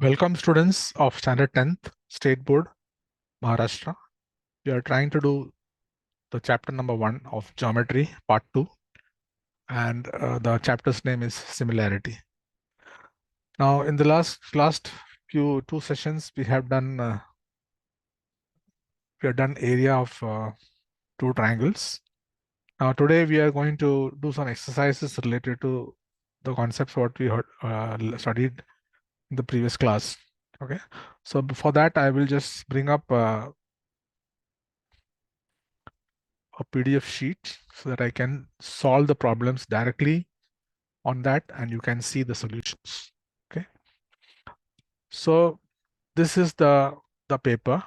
Welcome students of Standard 10th State Board, Maharashtra. We are trying to do the chapter number 1 of Geometry, part 2. And the chapter's name is Similarity. Now, in the last few two sessions, we have done area of two triangles. Now, today we are going to do some exercises related to the concepts what we studied in the previous class. Okay, so before that, I will just bring up a PDF sheet so that I can solve the problems directly on that and you can see the solutions. Okay. So this is the paper.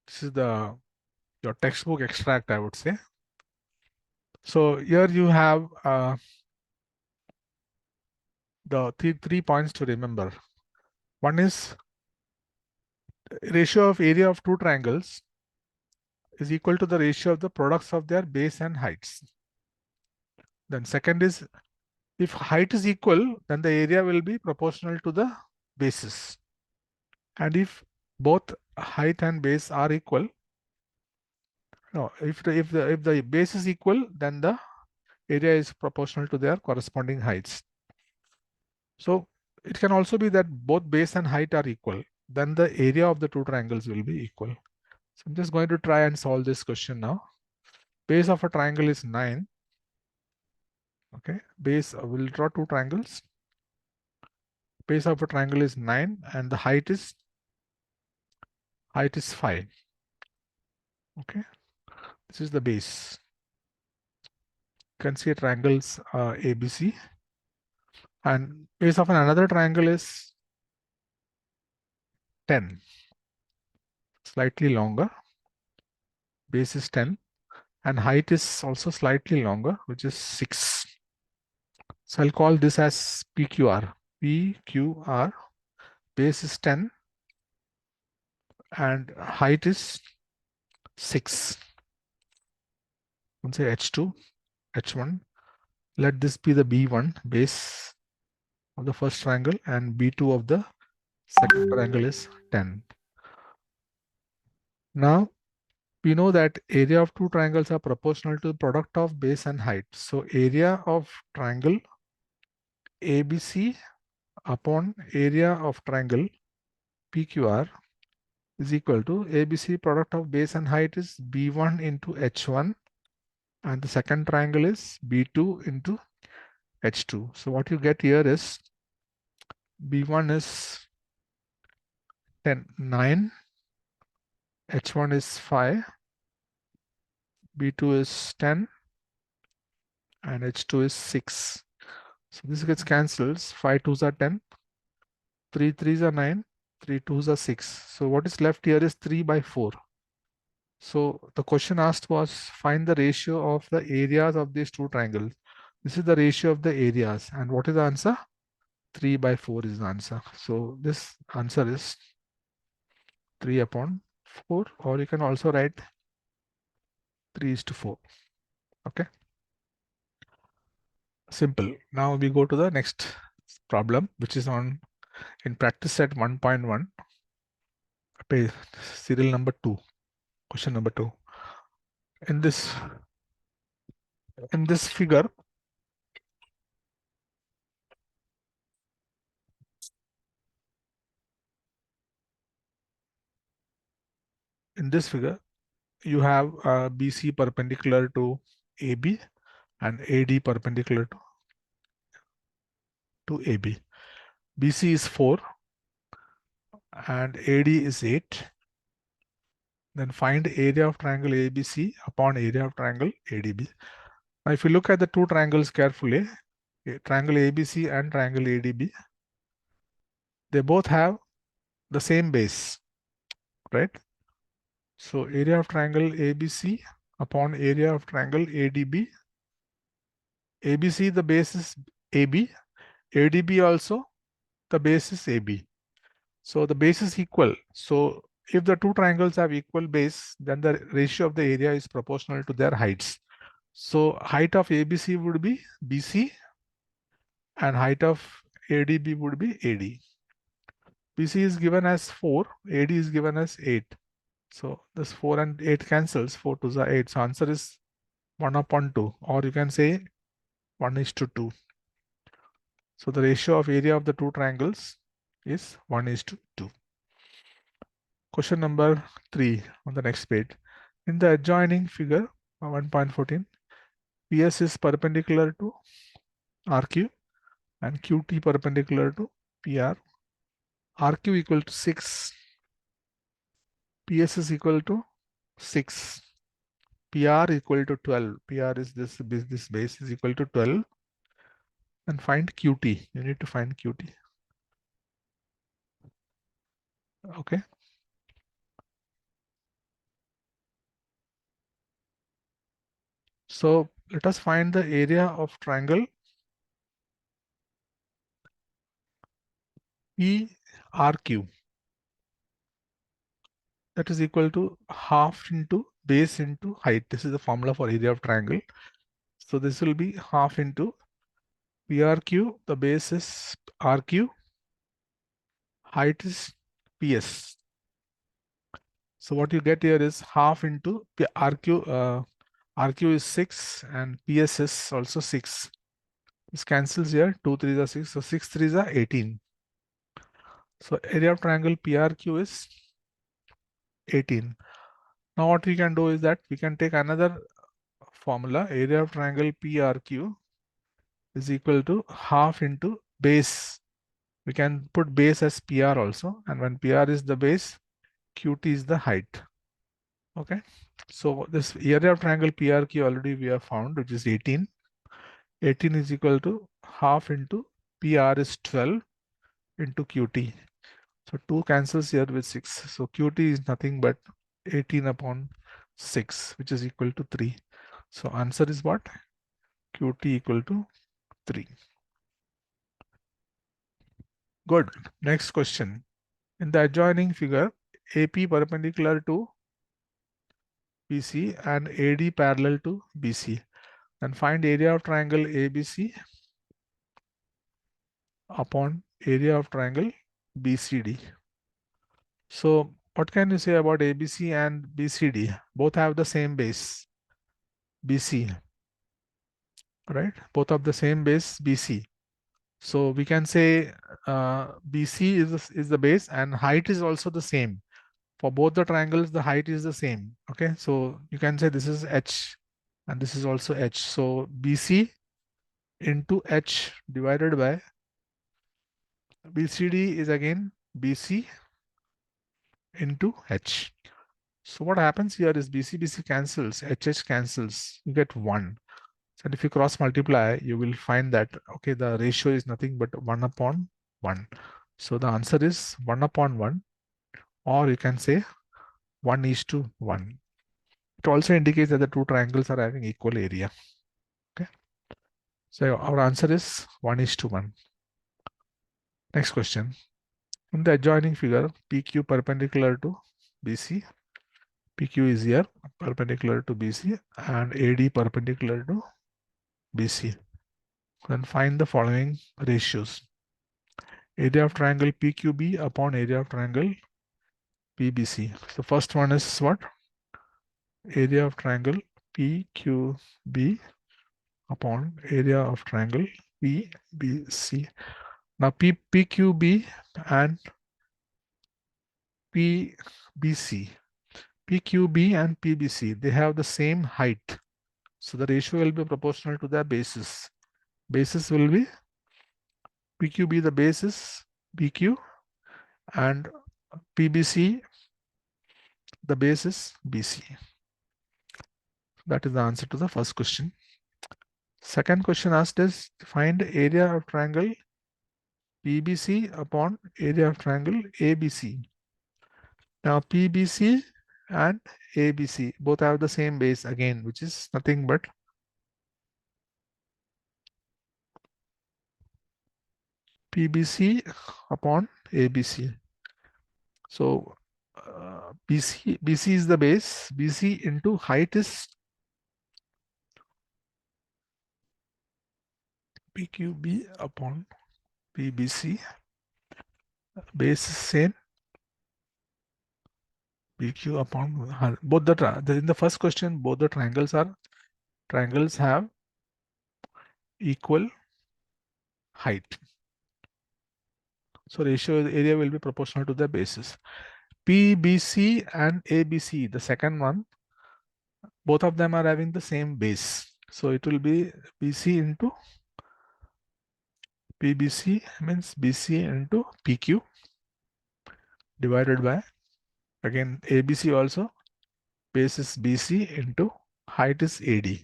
This is your textbook extract, I would say. So here you have the three points to remember. One is ratio of area of two triangles is equal to the ratio of the products of their base and heights. Then second is, if height is equal, then the area will be proportional to the bases. And if both height and base are equal, no, if the base is equal, then the area is proportional to their corresponding heights. So it can also be that both base and height are equal, then the area of the two triangles will be equal. So I'm just going to try and solve this question now. Base of a triangle is 9. Okay, base, we'll draw two triangles. Base of a triangle is 9 and the height is 5. Okay, this is the base. You can see triangles ABC, and base of another triangle is 10, slightly longer. Base is 10 and height is also slightly longer, which is 6. So I'll call this as PQR. PQR, base is 10 and height is 6. Let's say H2, H1. Let this be the B1 base of the first triangle and B2 of the second triangle is 10. Now we know that area of two triangles are proportional to the product of base and height. So area of triangle ABC upon area of triangle PQR is equal to ABC product of base and height is B1 into H1 and the second triangle is B2 into H2. So what you get here is B1 is 9, H1 is 5, B2 is 10 and H2 is 6. So this gets cancelled. 5 2s are 10, 3 3s are 9, 3 2s are 6. So what is left here is 3 by 4. So the question asked was find the ratio of the areas of these two triangles. This is the ratio of the areas. And what is the answer? 3 by 4 is the answer. So this answer is 3 upon 4, or you can also write 3:4. Okay. Simple. Now we go to the next problem, which is in practice set 1.1, page serial number 2, question number 2. In this figure, you have BC perpendicular to AB and AD perpendicular to AB. BC is 4 and AD is 8. Then find area of triangle ABC upon area of triangle ADB. Now if you look at the two triangles carefully, triangle ABC and triangle ADB, they both have the same base, right? So area of triangle ABC upon area of triangle ADB. ABC, the base is AB. ADB also, the base is AB. So the base is equal. So if the two triangles have equal base, then the ratio of the area is proportional to their heights. So height of ABC would be BC and height of ADB would be AD. BC is given as 4, AD is given as 8. So this 4 and 8 cancels, 4 to the 8. So answer is 1 upon 2, or you can say 1:2. So the ratio of area of the two triangles is 1:2. Question number 3 on the next page. In the adjoining figure 1.14, PS is perpendicular to RQ and QT perpendicular to PR. RQ equal to 6, PS is equal to 6, PR equal to 12. PR is this base is equal to 12, and find QT. You need to find QT. Okay. So let us find the area of triangle PRQ. That is equal to half into base into height. This is the formula for area of triangle. So this will be half into PRQ. The base is RQ. Height is PS. So what you get here is half into RQ. RQ is 6 and PS is also 6. This cancels here. 2 3s are 6. So 6 3s are 18. So area of triangle PRQ is 18. Now what we can do is that we can take another formula. Area of triangle PRQ is equal to half into base. We can put base as PR also, and when PR is the base, QT is the height. Okay. So this area of triangle PRQ already we have found, which is 18. 18 is equal to half into PR is 12 into QT. So 2 cancels here with 6. So QT is nothing but 18 upon 6, which is equal to 3. So answer is what? QT equal to 3. Good. Next question. In the adjoining figure, AP perpendicular to BC and AD parallel to BC. And find area of triangle ABC upon area of triangle BCD. So what can you say about ABC and BCD? Both have the same base, BC, right? Both have the same base, BC. So we can say BC is the base and height is also the same. For both the triangles, the height is the same. Okay, so you can say this is H and this is also H. So BC into H divided by BCD is again BC into H. So what happens here is BC cancels, HH cancels, you get 1. And if you cross multiply, you will find that, okay, the ratio is nothing but 1 upon 1. So the answer is 1 upon 1, or you can say 1:1. It also indicates that the two triangles are having equal area. Okay. So our answer is 1:1. Next question. In the adjoining figure, PQ perpendicular to BC. PQ is here, perpendicular to BC, and AD perpendicular to BC. Then find the following ratios. Area of triangle PQB upon area of triangle PBC. So first one is what? Area of triangle PQB upon area of triangle PBC. Now PQB and PBC. PQB and PBC, they have the same height. So the ratio will be proportional to their bases. Bases will be PQB, the basis BQ, and PBC, the basis BC. That is the answer to the first question. Second question asked is find area of triangle PBC upon area of triangle ABC. Now PBC and ABC both have the same base again, which is nothing but PBC upon ABC. So BC is the base. BC into height is PQB upon PBC, base is same, PQ upon both in the first question, both the triangles have equal height. So ratio area will be proportional to the bases. PBC and ABC, the second one, both of them are having the same base. So it will be BC into PBC means BC into PQ divided by, again, ABC also, base is BC into height is AD.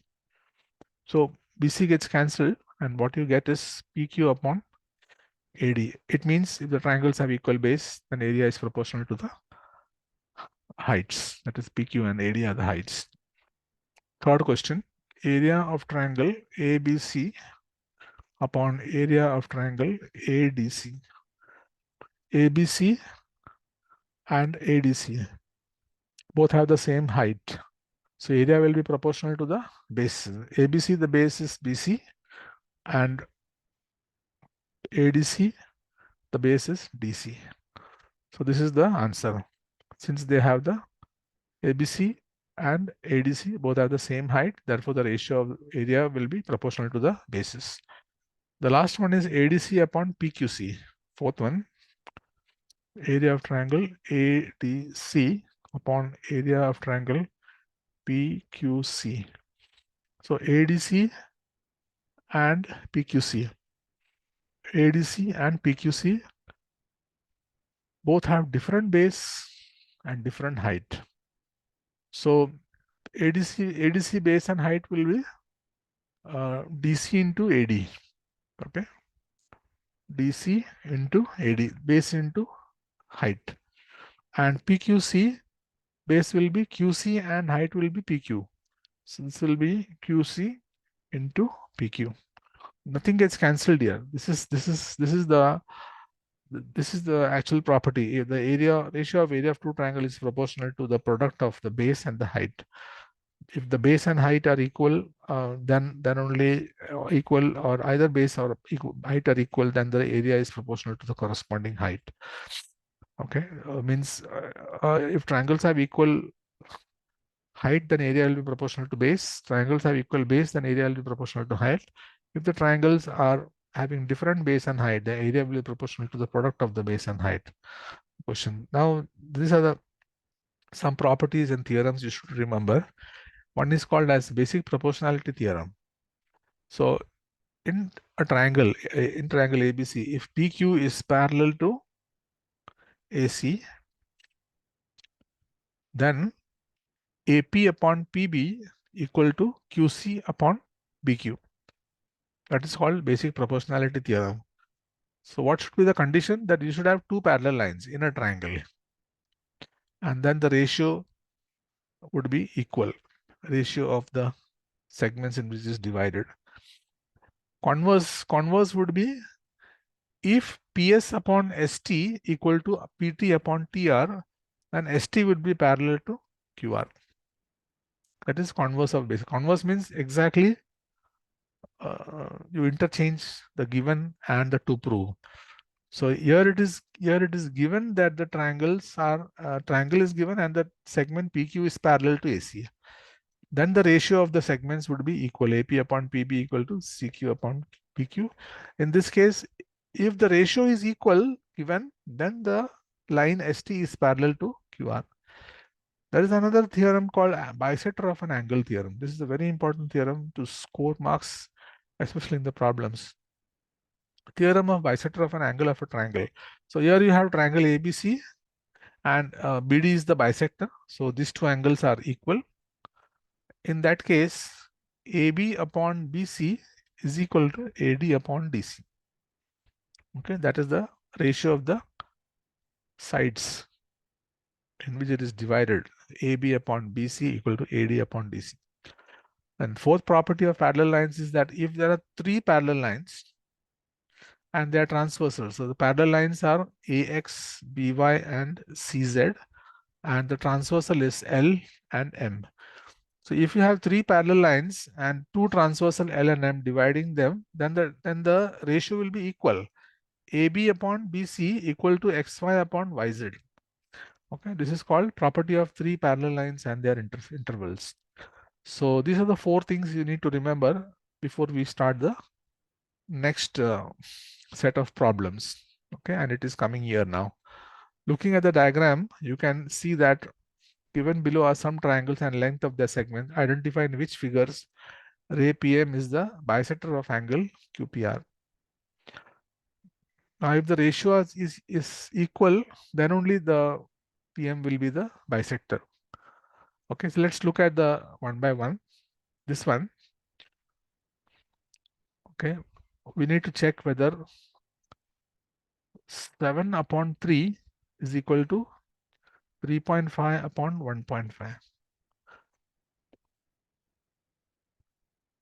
So BC gets cancelled and what you get is PQ upon AD. It means if the triangles have equal base, then area is proportional to the heights. That is PQ and AD are the heights. Third question, area of triangle ABC upon area of triangle ADC. ABC and ADC both have the same height. So area will be proportional to the base. ABC, the base is BC, and ADC, the base is DC. So this is the answer. Since they have the ABC and ADC both have the same height, therefore the ratio of area will be proportional to the bases. The last one is ADC upon PQC. Fourth one, area of triangle ADC upon area of triangle PQC. So ADC and PQC. ADC and PQC both have different base and different height. So ADC base and height will be DC into AD. Okay. DC into AD, base into height. And PQC, base will be QC and height will be PQ. So this will be QC into PQ. Nothing gets cancelled here. This is the actual property. If the area ratio of area of two triangle is proportional to the product of the base and the height. If the base and height are equal, then only equal, or either base or height are equal, then the area is proportional to the corresponding height. Okay, means if triangles have equal height, then area will be proportional to base. Triangles have equal base, then area will be proportional to height. If the triangles are having different base and height, the area will be proportional to the product of the base and height. Question. Now, these are some properties and theorems you should remember. One is called as basic proportionality theorem. So in triangle ABC, if PQ is parallel to AC, then AP upon PB equal to QC upon BQ. That is called basic proportionality theorem. So what should be the condition? That you should have two parallel lines in a triangle. And then the ratio would be equal. Ratio of the segments in which it is divided. Converse would be if PS upon ST equal to PT upon TR, then ST would be parallel to QR. That is converse of basic. Converse means exactly you interchange the given and the to prove. So here it is given that the triangle is given and the segment PQ is parallel to AC. Then the ratio of the segments would be equal. AP upon PB equal to CQ upon PQ. In this case, if the ratio is equal given, then the line ST is parallel to QR. There is another theorem called bisector of an angle theorem. This is a very important theorem to score marks, especially in the problems. Theorem of bisector of an angle of a triangle. So here you have triangle ABC and BD is the bisector. So these two angles are equal. In that case, AB upon BC is equal to AD upon DC. Okay, that is the ratio of the sides in which it is divided. AB upon BC equal to AD upon DC. And fourth property of parallel lines is that if there are three parallel lines and they are transversal, so the parallel lines are AX, BY, and CZ, and the transversal is L and M. So if you have three parallel lines and two transversal L and M dividing them, then the ratio will be equal. AB upon BC equal to XY upon YZ. Okay, this is called property of three parallel lines and their intervals. So these are the four things you need to remember before we start the next set of problems. Okay, and it is coming here now. Looking at the diagram, you can see that given below are some triangles and length of their segment. Identify in which figures ray PM is the bisector of angle QPR. Now, if the ratio is equal, then only the PM will be the bisector. Okay, so let's look at the one by one. This one, okay, we need to check whether 7 upon 3 is equal to 3.5 upon 1.5.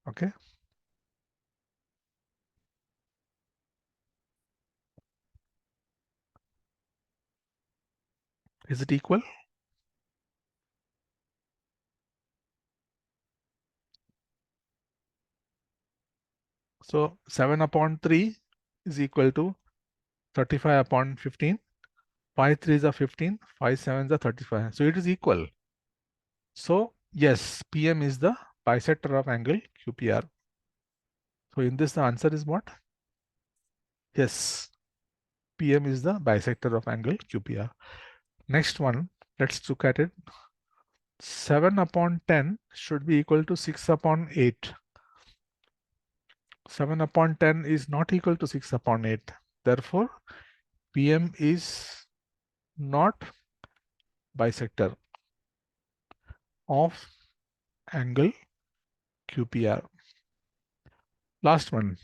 Okay. Is it equal? So 7 upon 3 is equal to 35 upon 15. 5 3s are 15, 5 7s are 35. So it is equal. So yes, PM is the bisector of angle QPR. So in this, the answer is what? Yes, PM is the bisector of angle QPR. Next one, let's look at it. 7 upon 10 should be equal to 6 upon 8. 7 upon 10 is not equal to 6 upon 8. Therefore, PM is not bisector of angle QPR. Last one.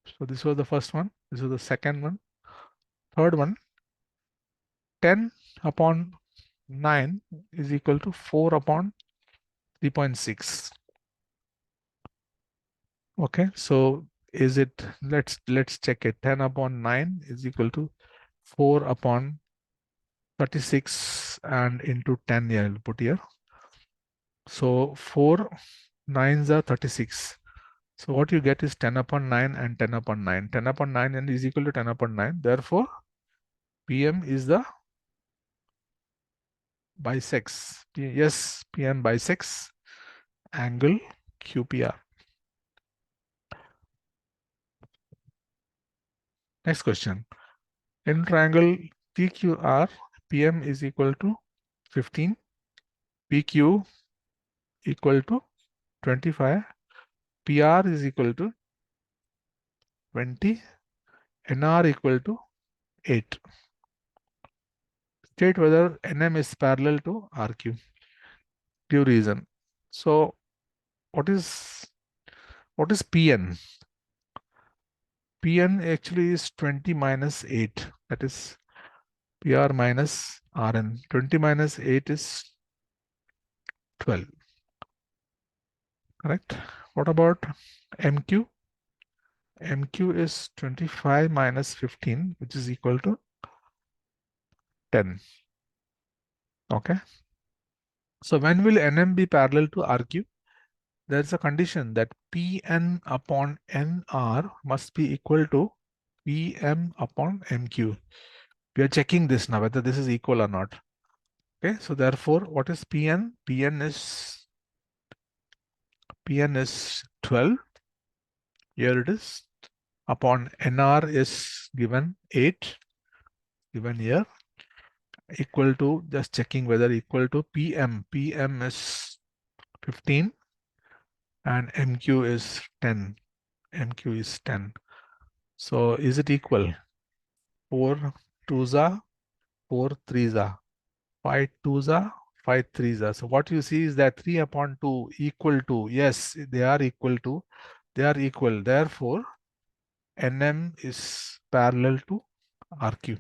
So this was the first one. This was the second one. Third one. 10 upon 9 is equal to 4 upon 3.6. Okay, so is it, let's check it. 10 upon 9 is equal to 4 upon 36 and into 10 here, I'll put here. So 4 9s are 36. So what you get is 10 upon 9 and 10 upon 9. 10 upon 9 and is equal to 10 upon 9. Therefore, PM is the bisects. Yes, PM bisects angle QPR. Next question. In triangle TQR, PM is equal to 15, PQ equal to 25, PR is equal to 20, NR equal to 8. State whether NM is parallel to RQ. Give reason. So what is PN? PN actually is 20 minus 8. That is PR minus RN. 20 minus 8 is 12. Correct? What about MQ? MQ is 25 minus 15, which is equal to 10. Okay. So when will NM be parallel to RQ? There's a condition that Pn upon Nr must be equal to Pm upon MQ. We are checking this now, whether this is equal or not. Okay, so therefore, what is Pn? Pn is 12. Here it is. Upon Nr is given 8, given here, equal to, just checking whether equal to Pm. Pm is 15 and MQ is 10. MQ is 10. So is it equal? 4 2s are 4 3s are 5 2s are 5 3s are. So what you see is that 3 upon 2 equal to, yes, they are equal to, they are equal. Therefore, NM is parallel to RQ.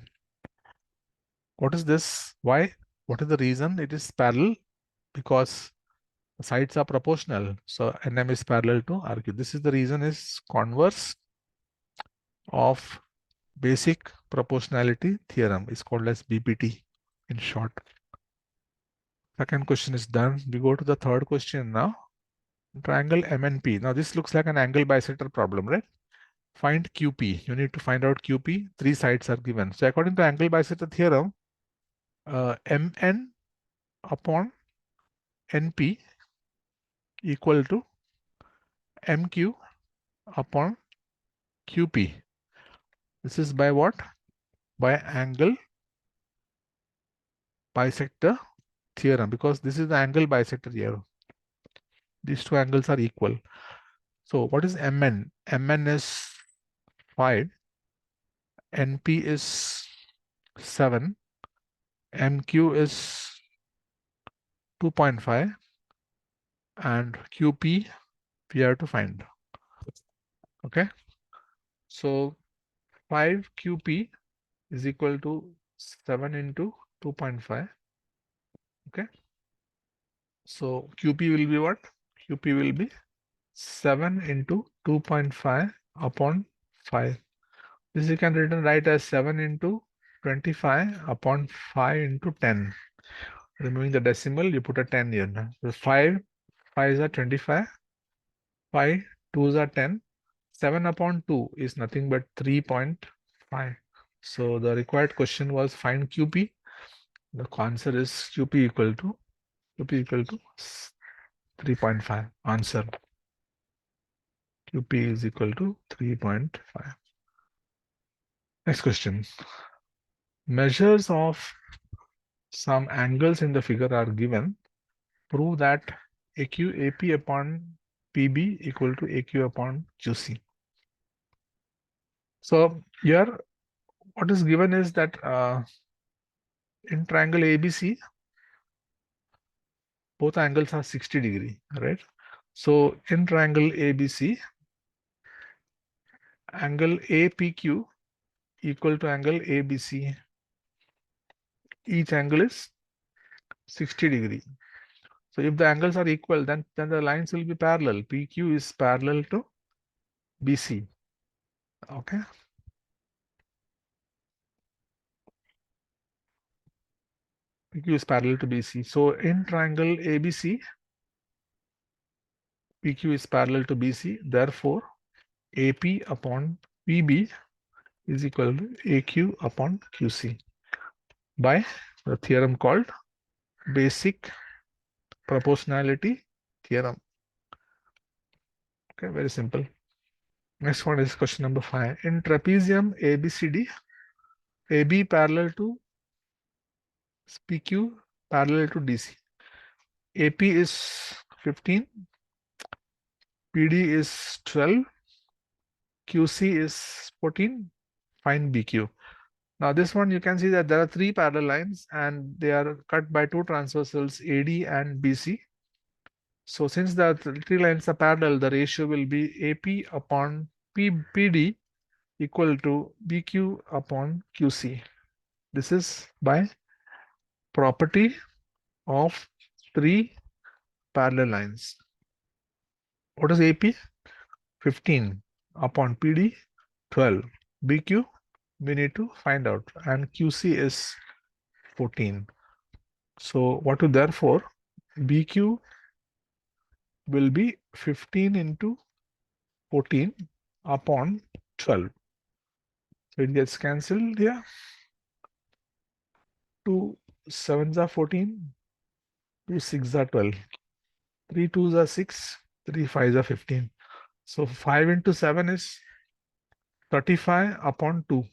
What is this? Why? What is the reason it is parallel? Because the sides are proportional. So NM is parallel to RQ. This is the reason is converse of basic proportionality theorem. Is called as BPT in short. Second question is done. We go to the third question now. Triangle MNP. Now this looks like an angle bisector problem, right? Find QP. You need to find out QP. Three sides are given. So according to angle bisector theorem, Mn upon Np equal to Mq upon QP. This is by what? By angle bisector theorem, because this is the angle bisector here. These two angles are equal. So what is Mn? Mn is 5, Np is 7, Mq is 2.5, and QP we have to find. Okay. So 5 QP is equal to 7 into 2.5. Okay. So QP will be what? QP will be 7 into 2.5 upon 5. This you can write as 7 into 25 upon 5 into 10. Removing the decimal, you put a 10 here. So 5 5s are 25, 5 2s are 10, 7 upon 2 is nothing but 3.5. So the required question was find QP. The answer is QP equal to 3.5. Answer. QP is equal to 3.5. Next question. Measures of some angles in the figure are given. Prove that AQ upon PB equal to AQ upon QC. So here what is given is that in triangle ABC, both angles are 60 degree, right? So in triangle ABC, angle APQ equal to angle ABC. Each angle is 60 degree. So if the angles are equal, then the lines will be parallel. PQ is parallel to BC. Okay. PQ is parallel to BC. So in triangle ABC, PQ is parallel to BC. Therefore, AP upon PB is equal to AQ upon QC by the theorem called basic proportionality theorem. Okay, very simple. Next one is question number 5. In trapezium ABCD, AB parallel to PQ parallel to DC. AP is 15, PD is 12, QC is 14. Find BQ. Now this one you can see that there are three parallel lines and they are cut by two transversals AD and BC. So since the three lines are parallel, the ratio will be AP upon PD equal to BQ upon QC. This is by property of three parallel lines. What is AP? 15 upon PD 12. BQ we need to find out, and QC is 14. So what to therefore BQ will be 15 into 14 upon 12. So it gets cancelled here. 2 7s are 14, 2 6s are 12, 3 2s are 6, 3 5s are 15. So 5 into 7 is 35 upon 2,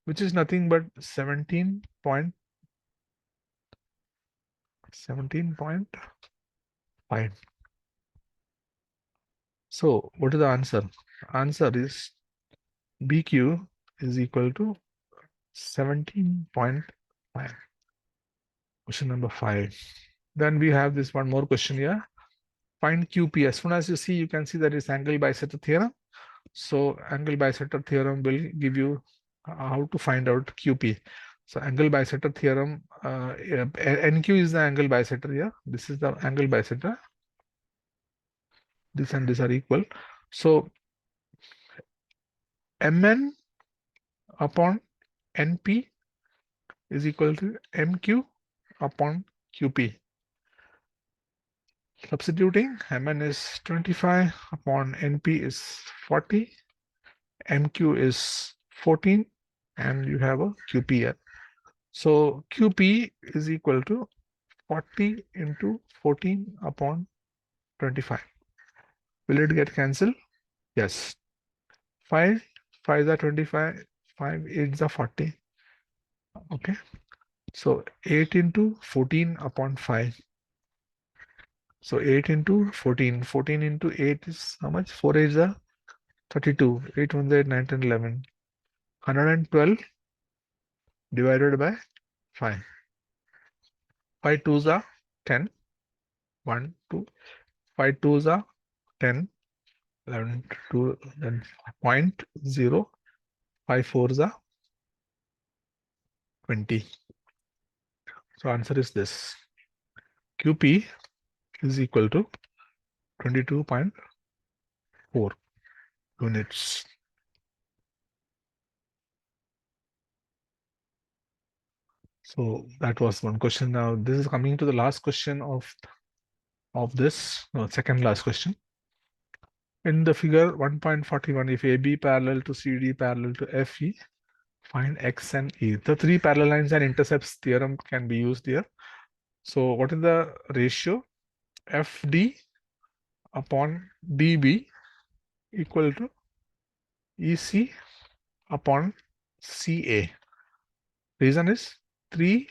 which is nothing but 17.5. So what is the answer? Answer is BQ is equal to 17.5. Question number 5. Then we have this one more question here. Find QP. As soon as you see, you can see that it's angle bisector theorem. So angle bisector theorem will give you how to find out QP. So angle bisector theorem, NQ is the angle bisector here. This is the angle bisector. This and this are equal. So Mn upon Np is equal to Mq upon QP. Substituting, Mn is 25 upon Np is 40, MQ is 14 and you have a QP here. So QP is equal to 40 into 14 upon 25. Will it get cancelled? Yes. 5, 5 are 25, 5, 8 are 40. Okay. So 8 into 14 upon 5. So 8 into 14. 14 into 8 is how much? 4 8 are 32. 8 1 8, 9, 10, 11. 112 divided by 5. 5 2s are 10. 1, 2. 5 2s are 10. 11, 2, then 0.0. 5 4s are 20. So answer is this. QP is equal to 22.4 units. So that was one question. Now this is coming to the last question of this second last question. In the figure 1.41, if AB parallel to CD parallel to FE, find X and E. The three parallel lines and intercepts theorem can be used here. So what is the ratio? FD upon DB equal to EC upon CA. Reason is three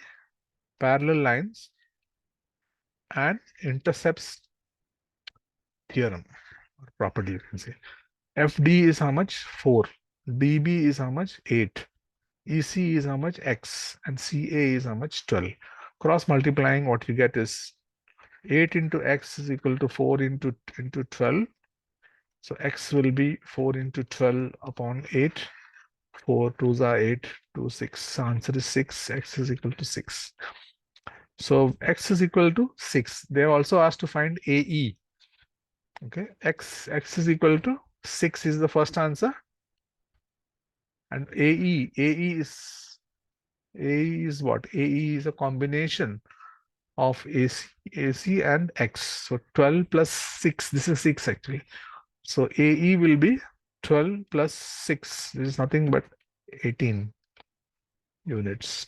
parallel lines and intercepts theorem or property, you can say. FD is how much? 4. DB is how much? 8. EC is how much? X. And CA is how much? 12. Cross multiplying, what you get is 8 into X is equal to 4 into 12. So X will be 4 into 12 upon 8. 4 2s are 8, 2 6. Answer is 6. X is equal to 6. So X is equal to 6. They also asked to find AE. Okay, X is equal to 6 is the first answer. And AE is what? AE is a combination of AC and X. So 12 plus 6. This is 6 actually. So AE will be 12 plus 6. This is nothing but 18 units.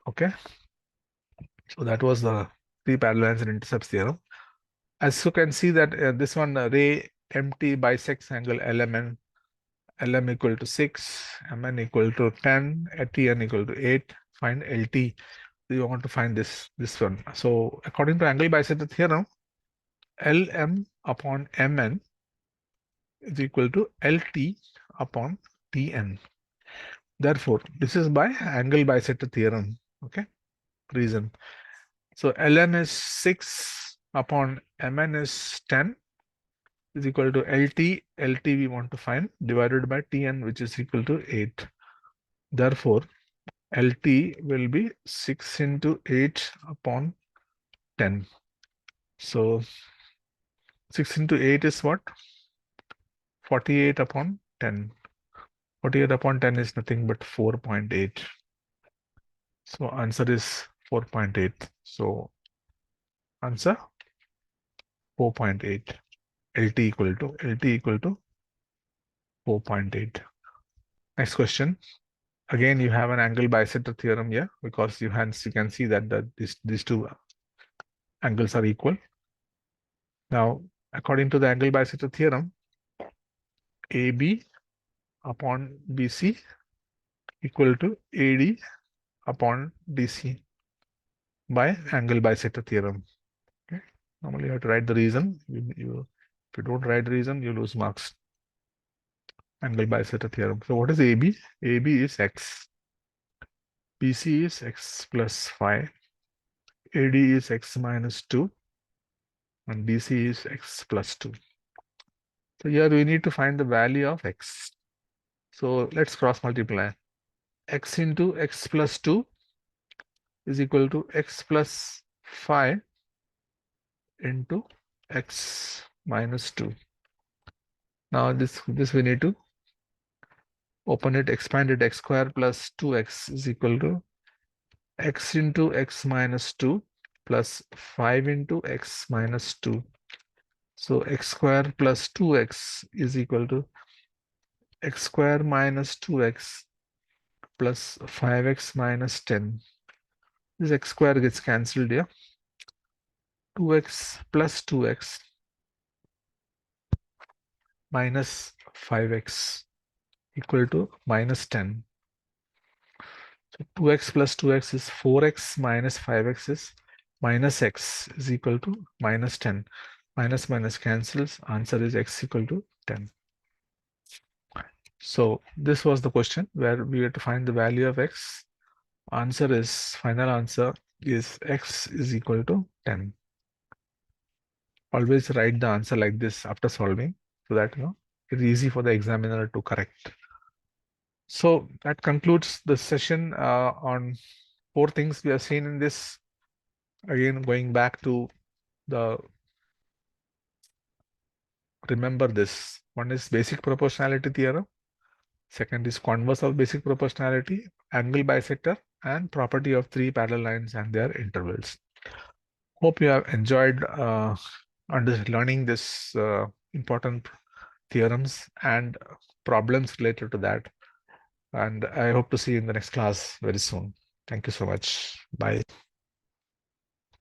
Okay. So that was the three parallel lines and intercepts theorem. As you can see that this one ray empty bisects angle LMN. LM equal to 6, MN equal to 10, TN equal to 8. Find LT. You want to find this one. So according to angle bisector theorem, LM upon MN is equal to LT upon TN. Therefore, this is by angle bisector theorem. Okay, reason. So LM is 6 upon MN is 10 is equal to LT. LT we want to find divided by TN, which is equal to 8. Therefore, LT will be 6 into 8 upon 10. So 6 into 8 is what? 48 upon 10. 48 upon 10 is nothing but 4.8. So answer is 4.8. So answer 4.8. LT equal to 4.8. Next question. Again, you have an angle bisector theorem here because you can see that these two angles are equal. Now, according to the angle bisector theorem, AB upon BC equal to AD upon DC by angle bisector theorem. Okay. Normally, you have to write the reason. If you don't write the reason, you lose marks. Angle bisector theorem. So what is AB? AB is X. BC is X plus 5. AD is X minus 2. And DC is X plus 2. So here we need to find the value of X. So let's cross multiply. X into X plus 2 is equal to X plus 5 into X minus 2. Now this we need to open it, expand it. X square plus 2x is equal to X into X minus 2 plus 5 into X minus 2. So x square plus 2x is equal to x square minus 2x plus 5x minus 10. This x square gets cancelled here. 2x plus 2x minus 5x equal to minus 10. So 2x plus 2x is 4x minus 5x is minus x is equal to minus 10. Minus minus cancels. Answer is x equal to 10. So this was the question where we had to find the value of x. Answer is, final answer is x is equal to 10. Always write the answer like this after solving so that it's easy for the examiner to correct. So that concludes the session on 4 things we have seen in this. Again, going back to the, remember this. One is basic proportionality theorem. Second is converse of basic proportionality, angle bisector, and property of 3 parallel lines and their intervals. Hope you have enjoyed learning this important theorems and problems related to that. And I hope to see you in the next class very soon. Thank you so much. Bye.